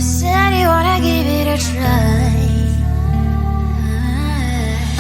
said you wanna give it a try.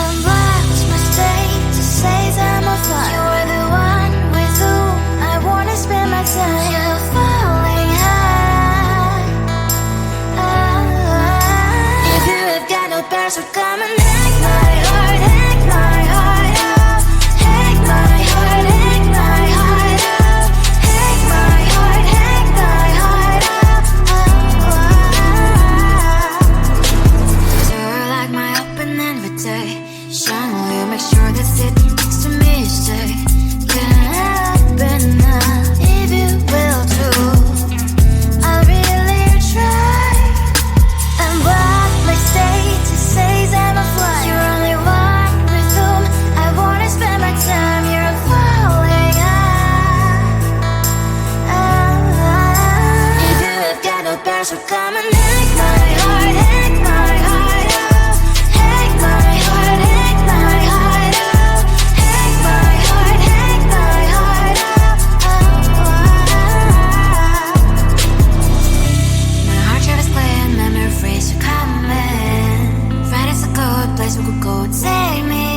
Unblocked my state to say I'm a fly. You were the one with whom I wanna spend my time. You're falling high. If you have got no parents, so come and hack my heart, hack my heart out. Hack my heart, hack my heart out. Hack my heart, hack my heart out. You're like my open invitation. Will you make sure that sitting next to me stay? Can happen now, if you will too. I'll really try. And what my state to say I'm a fly. You're only one with whom I wanna spend my time. You're falling high. If you have got no parents, so come and hack my heart, hack my heart out. Hack my heart, hack my heart out. Hack my heart, hack my heart out. My heart travels playing memory freeze, you coming. Friday's a good place we could go, take me.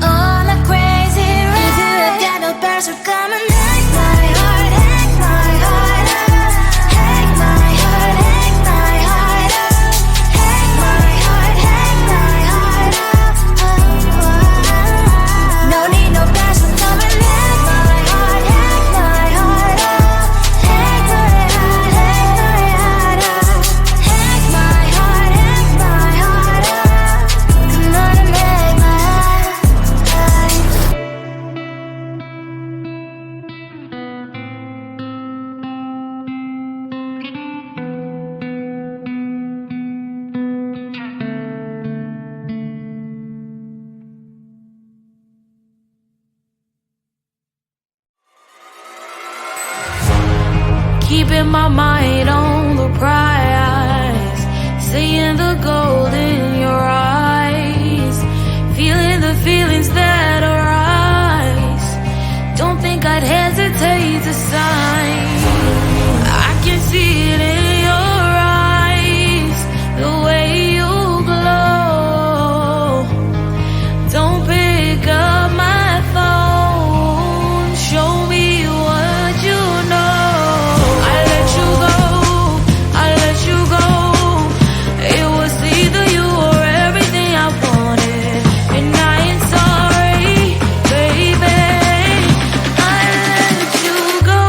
On a crazy ride. If you have got no parents, so come and hack my heart, hack my heart out. Hack my heart, hack my heart out. Hack my heart, hack my heart out. No need no parents, so come and hack my heart, hack my heart out. Hack my heart, hack my heart out. Hack my heart, hack my heart out. Come on and make my heart. Keeping my mind on the prize, seeing the gold in your eyes, feeling the feelings that arise. Don't think I'd hesitate to sign. I can see it in your eyes, the way you glow. Don't pick up my phone, show me what you know. I let you go. It was either you or everything I wanted, and I ain't sorry, baby. I let you go.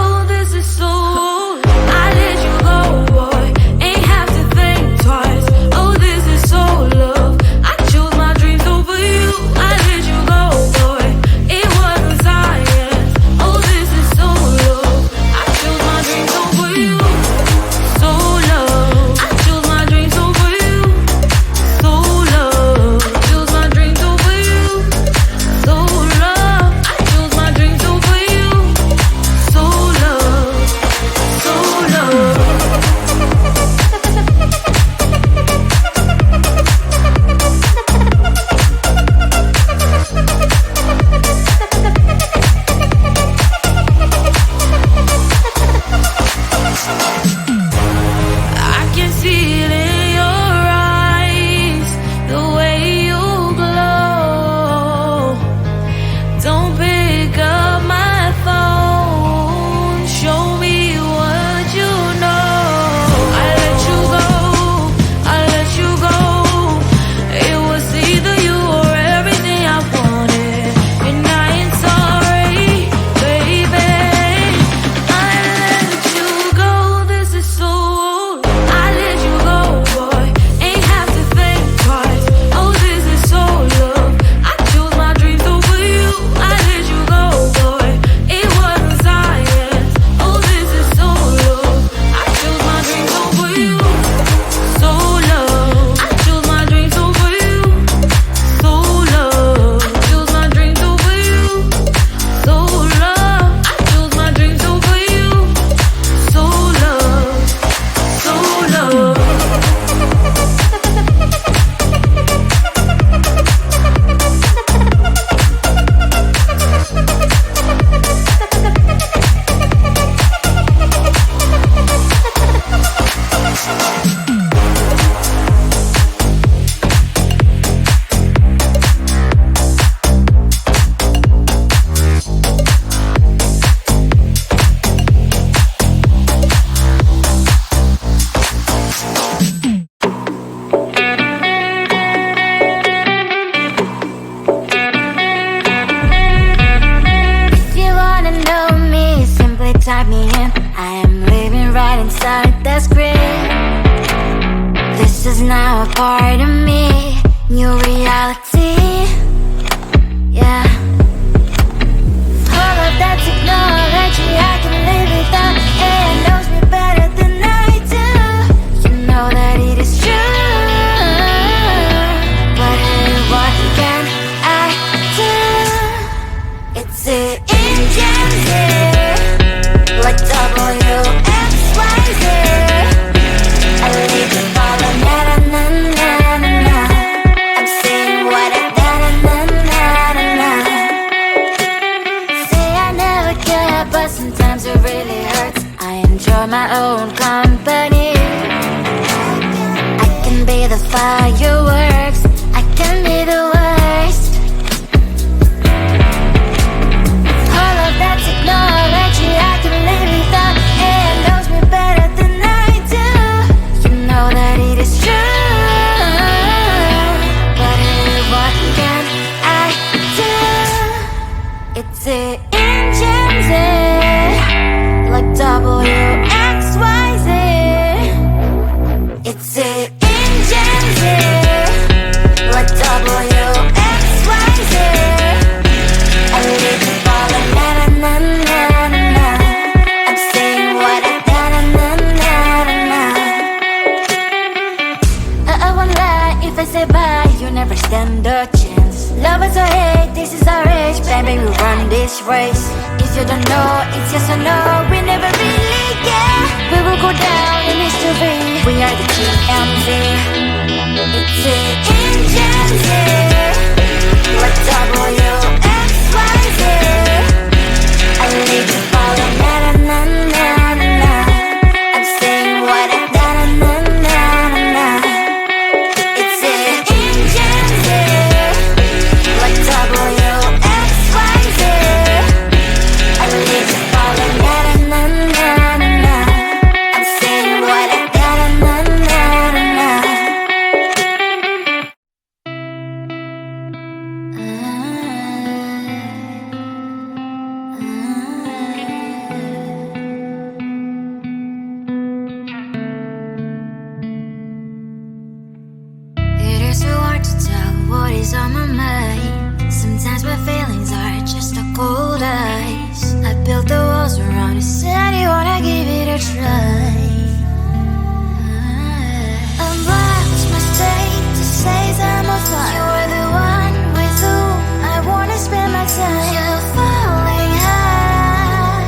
I am living right inside the screen. This is now a part of me, new reality. Yeah. All of that technology I can live without. It knows me better than I do. You know that it is true. But hey, what can I do? It's the engines here, like WXYZ. I leave you falling, na na na na na na. I'm saying what I na na na na na na. Say I never care, but sometimes it really hurts. I enjoy my own company. I can be the fireworks, I can be the worst. All of that technology I can live without. It knows me better than I do. You know that it is true. But hey, what can I do? It's the engines here, like WXYZ. It's the engines here, like WXYZ. I leave you falling, na na na na na na. I'm saying what I na na na na na na. I won't lie if I say bye, you never stand a chance. Love is or hate, this is our age, baby, we run this race. If you don't know, it's yes or no, we never really care. We will go down in history, we are the GMZ. It's the engines here, like WXYZ. I leave you falling, na na na na na na. I'm saying what I na na na na na. It's the engines here, like WXYZ. I leave you falling, na na na na na. I'm saying what I na na na na na. It is so hard to tell what is on my mind. Sometimes my feelings are just a cold ice. I built the walls around you, said you wanna give it a try. Unbox my state to say I'm a fly. You are the one with whom I wanna spend my time. You're falling high.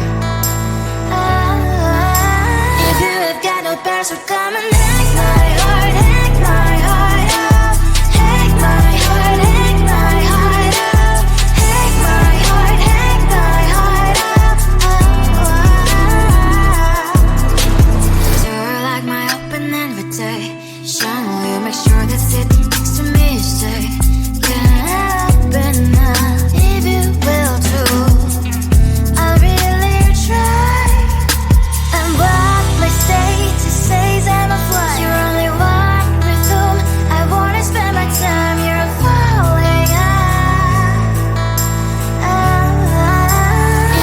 If you have got no parachute, come and hack my heart, hack my heart up. Hack my heart, hack my heart up. Hack my heart, hack my heart up. You're like my open invitation. Will you make sure that sitting next to me stay? Can open up if you will too. I'll really try. And what my status says I'm a fly. You're only one with whom I wanna spend my time. You're falling high.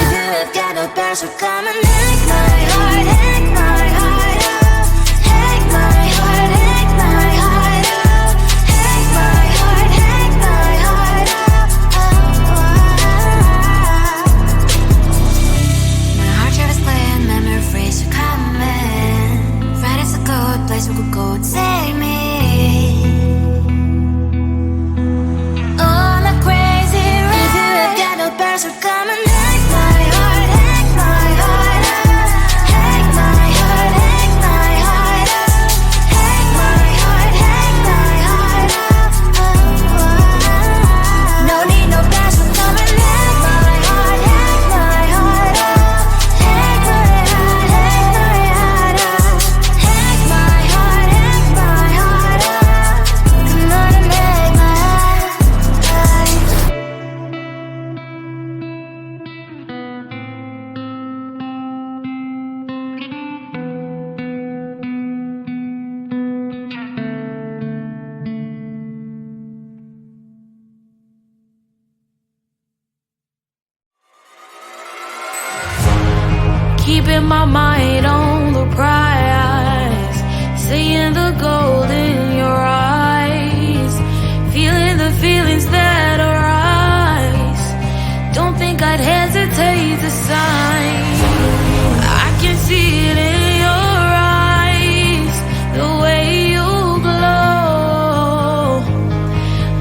If you have got no parachute, come and hack my heart, hack my heart up. Hack my heart, hack my heart up. Hack my heart, hack my heart up. My heart travels clean, memory freeze, you're coming. Friday's a good place we could go, take me. On a crazy ride. If you have got no parachute, come and hack my heart, hack my heart up. Hack my heart, hack my heart up. Hack my heart, hack my heart up. No need no parachute, come and hack my heart, hack my heart up. Hack my heart, hack my heart up. Hack my heart, hack my mind on the prize, seeing the gold in your eyes, feeling the feelings that arise. Don't think I'd hesitate to sign. I can see it in your eyes, the way you glow.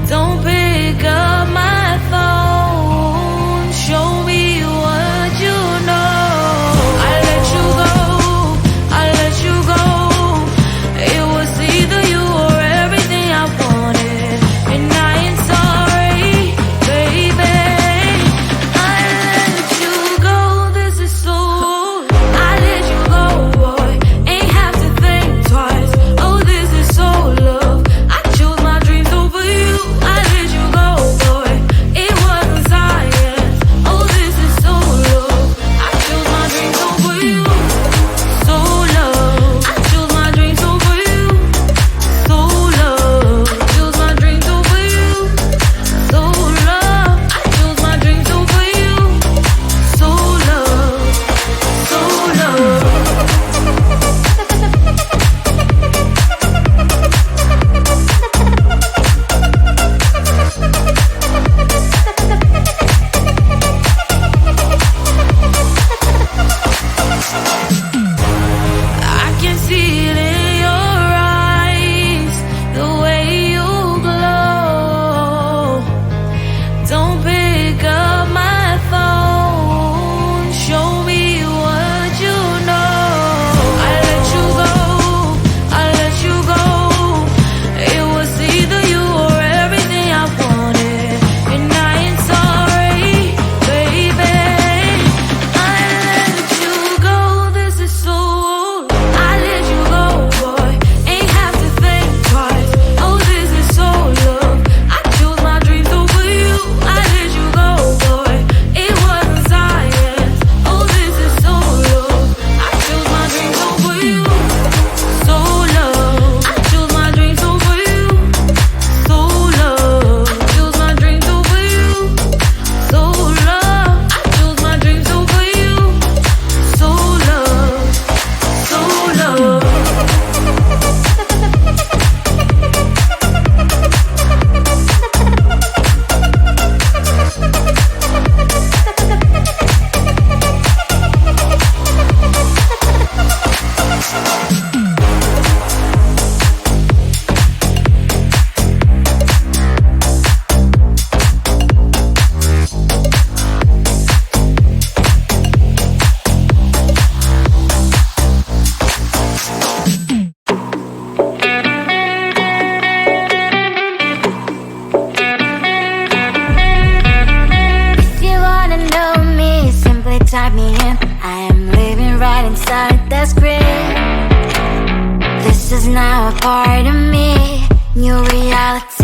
Don't pick up my phone, show me what you know. I let you go, I let you go. It was either you or everything I wanted, and I ain't sorry, baby. I let you go, this is so. I let you go, boy, ain't have to think twice. Oh, this is so love. I chose my dreams over you. I let you go, boy, it wasn't science. Oh, this is so love. I chose my dreams over you. So love. I chose my dreams over you. So love. Chose my dreams over you. So love. I chose my dreams over you. So love. So love. I can see it in your eyes, the way you glow. Don't pick up my phone, show me what you know. I let you go, I let you go. It was either you or everything I wanted, and I ain't sorry, baby. I let you go, this is so. I let you go, boy, ain't have to think twice. Oh, this is so love. I chose my dreams over you. I let you go, boy, it wasn't science. Oh, this is so love. I chose my dreams over you. So love. I chose my dreams over you. So love. Chose my dreams over you. So love. I chose my dreams over you. So love. So love. If you wanna know me, simply type me in. I am living right inside the script. This is now a part of me, new reality.